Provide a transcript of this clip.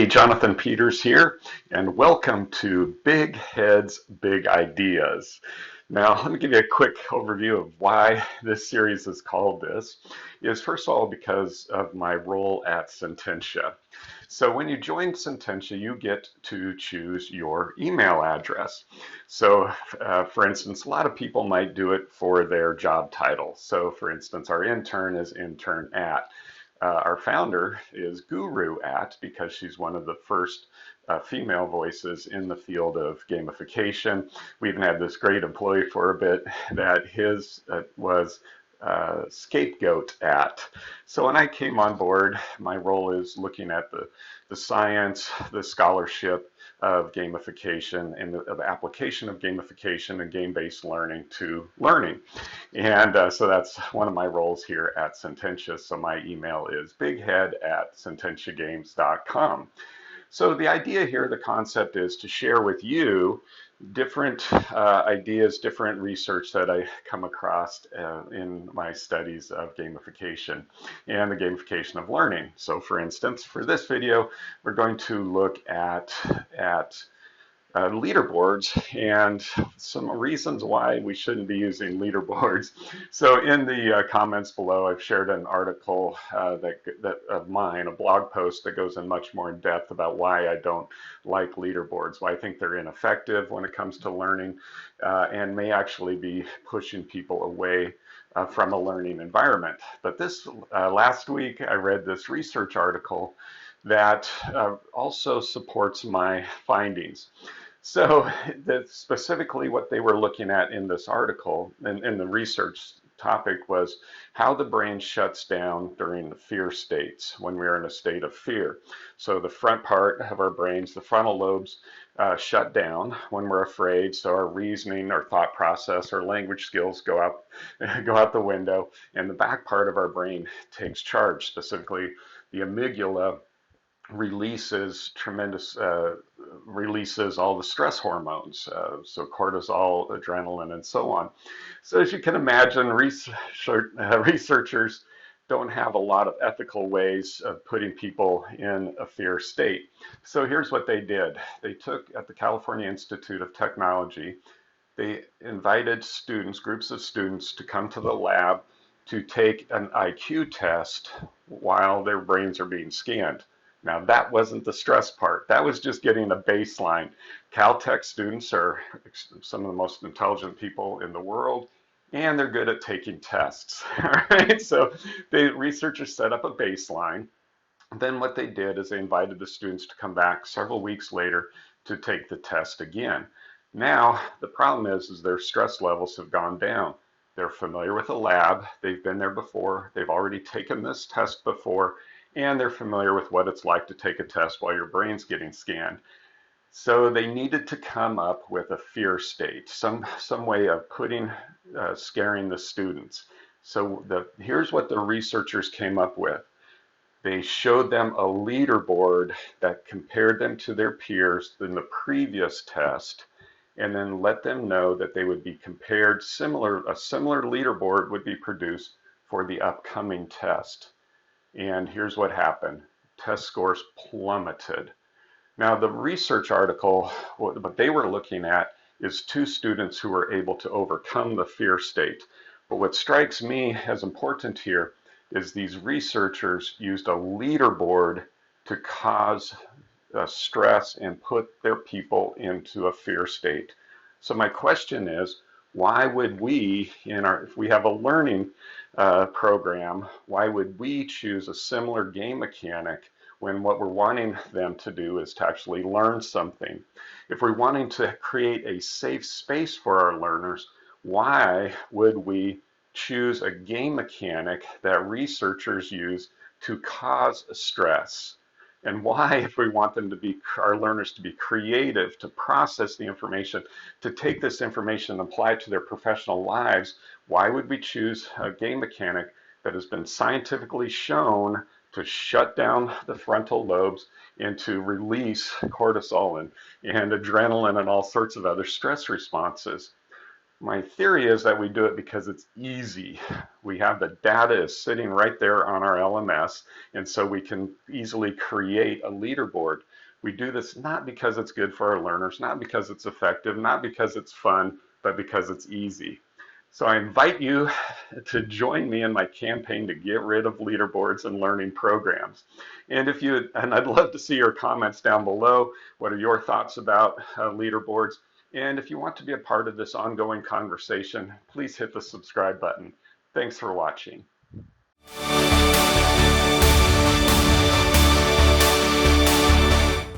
Hey, Jonathan Peters here, and welcome to Big Heads, Big Ideas. Now, let me give you a quick overview of why this series is called this. Is first of all because of my role at Sententia. So when you join Sententia, you get to choose your email address. So, for instance, a lot of people might do it for their job title. So, for instance, our intern is intern at. Our founder is Guru at because she's one of the first female voices in the field of gamification. We even had this great employee for a bit that his was scapegoat at. So when I came on board, my role is looking at the science, the scholarship of gamification and the application of gamification and game-based learning to learning. And so that's one of my roles here at Sententia. So my email is bighead@sententiagames.com. So the idea here, the concept is to share with you different ideas, different research that I come across in my studies of gamification and the gamification of learning. So for instance, for this video, we're going to look at leaderboards and some reasons why we shouldn't be using leaderboards. So in the comments below, I've shared an article that of mine, a blog post that goes in much more in depth about why I don't like leaderboards, why I think they're ineffective when it comes to learning, and may actually be pushing people away from a learning environment. But this last week, I read this research article that also supports my findings. So specifically what they were looking at in this article and in the research topic was how the brain shuts down during the fear states when we're in a state of fear. So the front part of our brains, the frontal lobes, shut down when we're afraid. So our reasoning, our thought process, our language skills go out the window, and the back part of our brain takes charge, specifically the amygdala releases all the stress hormones, so cortisol, adrenaline, and so on. So as you can imagine, researchers don't have a lot of ethical ways of putting people in a fear state. So here's what they did. They took at the California Institute of Technology, they invited students, groups of students, to come to the lab to take an IQ test while their brains are being scanned. Now that wasn't the stress part. That was just getting a baseline. Caltech students are some of the most intelligent people in the world, and they're good at taking tests. All right, so the researchers set up a baseline. Then what they did is they invited the students to come back several weeks later to take the test again. Now the problem is their stress levels have gone down. They're familiar with the lab. They've been there before. They've already taken this test before, and they're familiar with what it's like to take a test while your brain's getting scanned. So they needed to come up with a fear state, some way of scaring the students. So here's what the researchers came up with. They showed them a leaderboard that compared them to their peers in the previous test, and then let them know that they would be compared a similar leaderboard would be produced for the upcoming test. And here's what happened. Test scores plummeted. Now the research article, what they were looking at is two students who were able to overcome the fear state. But what strikes me as important here is these researchers used a leaderboard to cause stress and put their people into a fear state. So my question is, why would we, if we have a learning program, why would we choose a similar game mechanic when what we're wanting them to do is to actually learn something? If we're wanting to create a safe space for our learners, why would we choose a game mechanic that researchers use to cause stress? And why, if we want our learners to be creative, to process the information, to take this information and apply it to their professional lives, why would we choose a game mechanic that has been scientifically shown to shut down the frontal lobes and to release cortisol and adrenaline and all sorts of other stress responses? My theory is that we do it because it's easy. We have the data is sitting right there on our LMS, and so we can easily create a leaderboard. We do this not because it's good for our learners, not because it's effective, not because it's fun, but because it's easy. So I invite you to join me in my campaign to get rid of leaderboards and learning programs. And I'd love to see your comments down below. What are your thoughts about leaderboards? And if you want to be a part of this ongoing conversation, please hit the subscribe button. Thanks for watching.